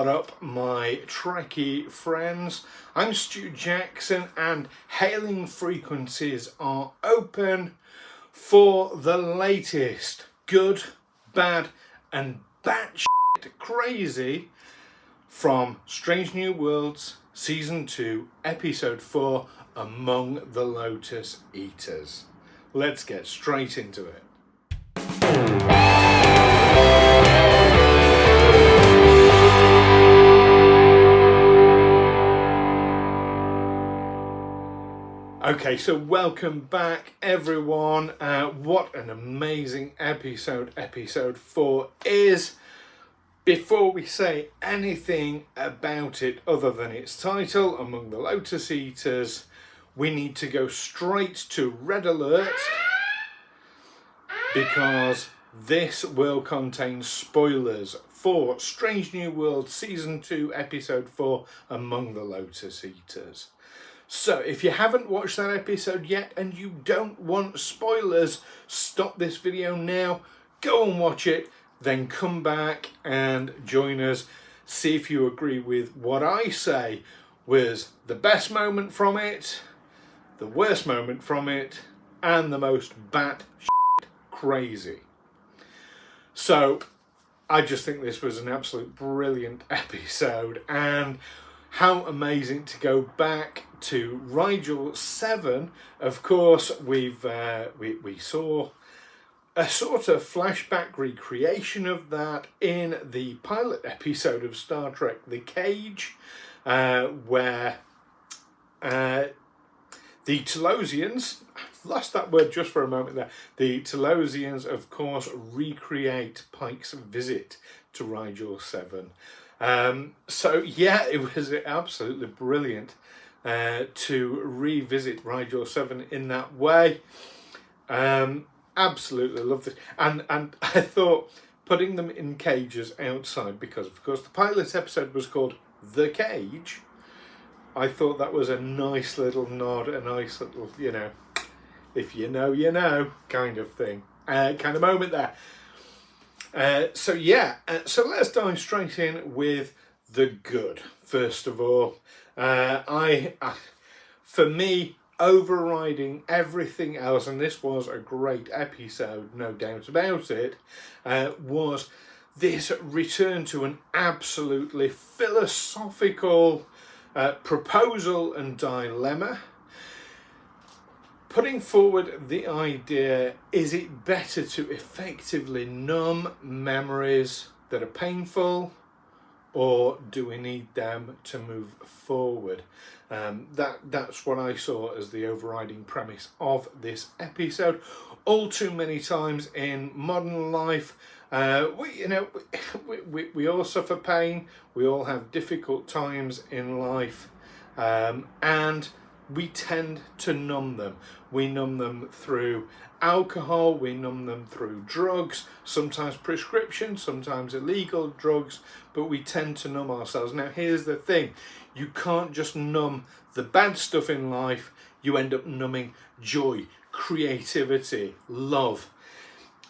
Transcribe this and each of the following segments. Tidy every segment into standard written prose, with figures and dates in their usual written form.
What up, my Trekkie friends? I'm Stu Jackson, and hailing frequencies are open for the latest good, bad, and batshit crazy from Strange New Worlds Season 2, Episode 4, Among the Lotus Eaters. Let's get straight into it. Okay, so welcome back everyone. What an amazing episode 4 is. Before we say anything about it other than its title, Among the Lotus Eaters, we need to go straight to red alert because this will contain spoilers for Strange New Worlds Season 2 Episode 4, Among the Lotus Eaters. So if you haven't watched that episode yet and you don't want spoilers, stop this video now, go and watch it, then come back and join us. See if you agree with what I say was the best moment from it, the worst moment from it, and the most batshit crazy. So I just think this was an absolute brilliant episode, and how amazing to go back to Rigel 7. Of course, we saw a sort of flashback recreation of that in the pilot episode of Star Trek The Cage, where the Telosians, I've lost that word just for a moment there, the Telosians of course recreate Pike's visit to Rigel 7. So yeah, it was absolutely brilliant to revisit Rigel 7 in that way. Absolutely loved it, and I thought putting them in cages outside, because of course the pilot episode was called The Cage, I thought that was a nice little nod, a nice little, you know, if you know you know kind of thing, kind of moment there. So yeah, so let's dive straight in with the good. First of all, for me, overriding everything else, and this was a great episode, no doubt about it, was this return to an absolutely philosophical proposal and dilemma, putting forward the idea, is it better to effectively numb memories that are painful, or do we need them to move forward? That's what I saw as the overriding premise of this episode. All too many times in modern life, we all suffer pain, we all have difficult times in life, and we tend to numb them. We numb them through alcohol, we numb them through drugs, sometimes prescription, sometimes illegal drugs, but we tend to numb ourselves. Now here's the thing, you can't just numb the bad stuff in life, you end up numbing joy, creativity, love.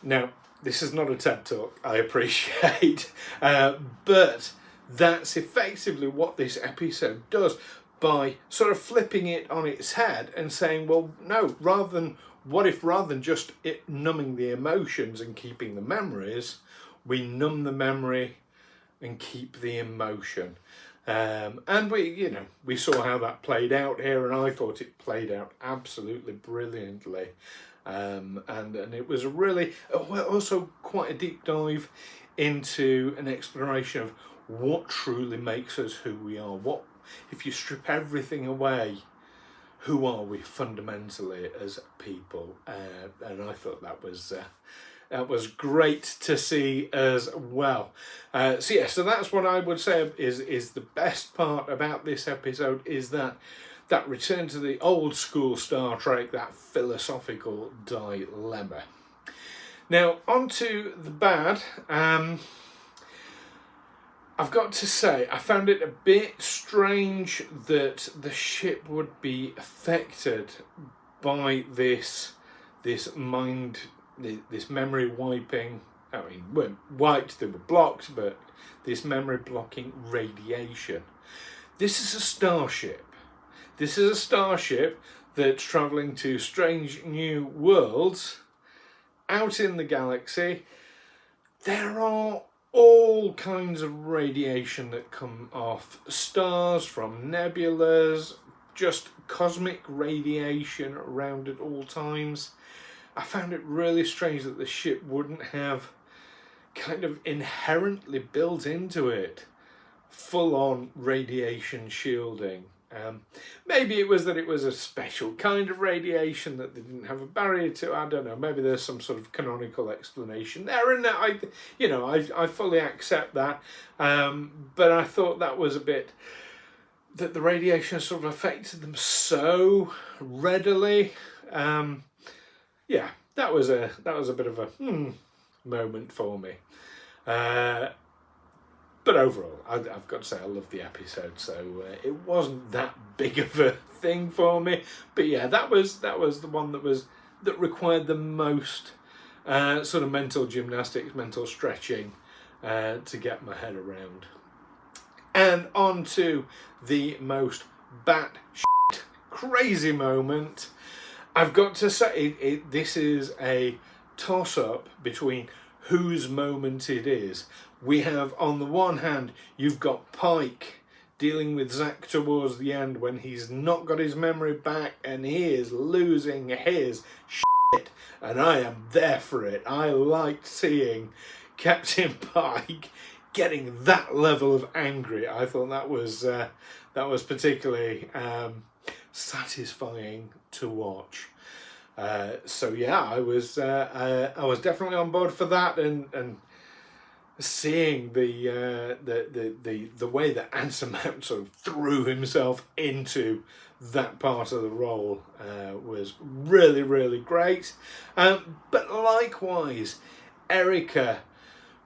Now this is not a TED talk, I appreciate, but that's effectively what this episode does, by sort of flipping it on its head and saying, well, no, what if rather than just it numbing the emotions and keeping the memories, we numb the memory and keep the emotion. And we saw how that played out here, and I thought it played out absolutely brilliantly. And it was really also quite a deep dive into an exploration of what truly makes us who we are. What, if you strip everything away, who are we fundamentally as people? And I thought that was great to see as well. So that's what I would say is the best part about this episode, is that return to the old school Star Trek, that philosophical dilemma. Now on to the bad. I've got to say, I found it a bit strange that the ship would be affected by this memory wiping I mean, weren't wiped, they were blocked, but this memory blocking radiation. This is a starship. This is a starship that's travelling to strange new worlds out in the galaxy. There are all kinds of radiation that come off stars, from nebulas, just cosmic radiation around at all times. I found it really strange that the ship wouldn't have kind of inherently built into it full-on radiation shielding. Maybe it was that it was a special kind of radiation that they didn't have a barrier to. I don't know. Maybe there's some sort of canonical explanation there, and I fully accept that. But I thought that was a bit, that the radiation sort of affected them so readily. Yeah, that was a bit of a moment for me. But overall, I've got to say I loved the episode, so it wasn't that big of a thing for me. But yeah, that was the one that required the most sort of mental gymnastics, mental stretching to get my head around. And on to the most batshit crazy moment. I've got to say, this is a toss-up between whose moment it is. We have, on the one hand, you've got Pike dealing with Zack towards the end when he's not got his memory back and he is losing his shit, and I am there for it. I liked seeing Captain Pike getting that level of angry. I thought that was particularly satisfying to watch. So yeah, I was definitely on board for that, and seeing the way that Anson Mount sort of threw himself into that part of the role was really, really great. But likewise, Erica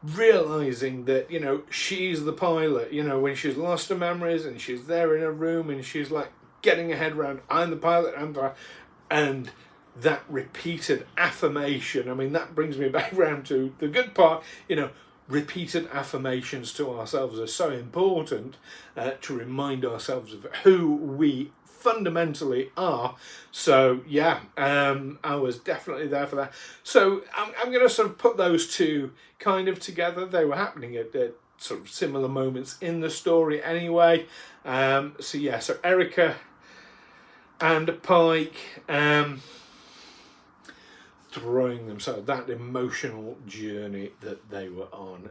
realizing that, you know, she's the pilot, you know, when she's lost her memories and she's there in a room and she's like getting her head around, I'm the pilot, and that repeated affirmation. I mean, that brings me back around to the good part, you know, repeated affirmations to ourselves are so important to remind ourselves of who we fundamentally are. So yeah, I was definitely there for that. So I'm going to sort of put those two kind of together. They were happening at sort of similar moments in the story anyway. So yeah, so Erica and Pike throwing themselves, that emotional journey that they were on,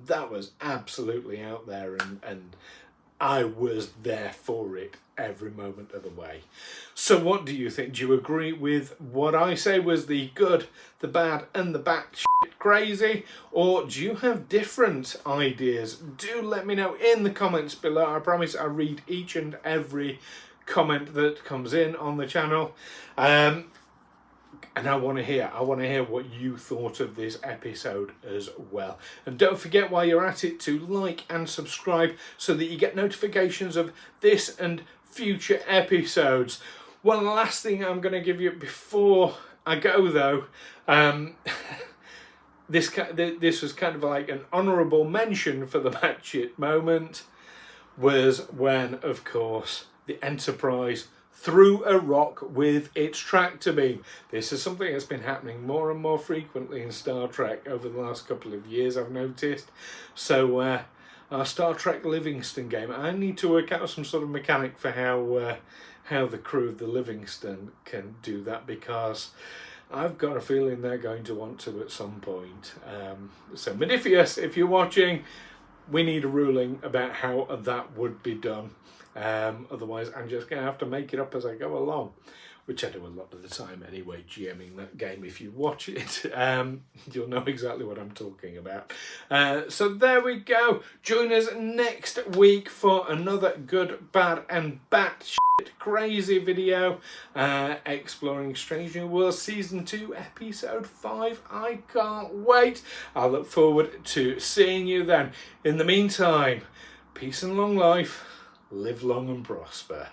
that was absolutely out there, and I was there for it every moment of the way. So what do you think? Do you agree with what I say was the good, the bad, and the batshit crazy? Or do you have different ideas? Do let me know in the comments below. I promise I read each and every comment that comes in on the channel. And I want to hear what you thought of this episode as well. And don't forget, while you're at it, to like and subscribe so that you get notifications of this and future episodes. One last thing I'm going to give you before I go, though. This was kind of like an honourable mention for the batshit moment, was when, of course, the Enterprise threw a rock with its tractor beam. This is something that's been happening more and more frequently in Star Trek over the last couple of years, I've noticed. So our Star Trek Livingston game, I need to work out some sort of mechanic for how the crew of the Livingston can do that, because I've got a feeling they're going to want to at some point. So Modifius, if you're watching, we need a ruling about how that would be done. Otherwise I'm just going to have to make it up as I go along, which I do a lot of the time anyway, GMing that game. If you watch it, you'll know exactly what I'm talking about. So there we go. Join us next week for another good, bad and batshit crazy video, exploring Strange New Worlds Season 2 Episode 5. I can't wait. I look forward to seeing you then. In the meantime, peace and long life. Live long and prosper.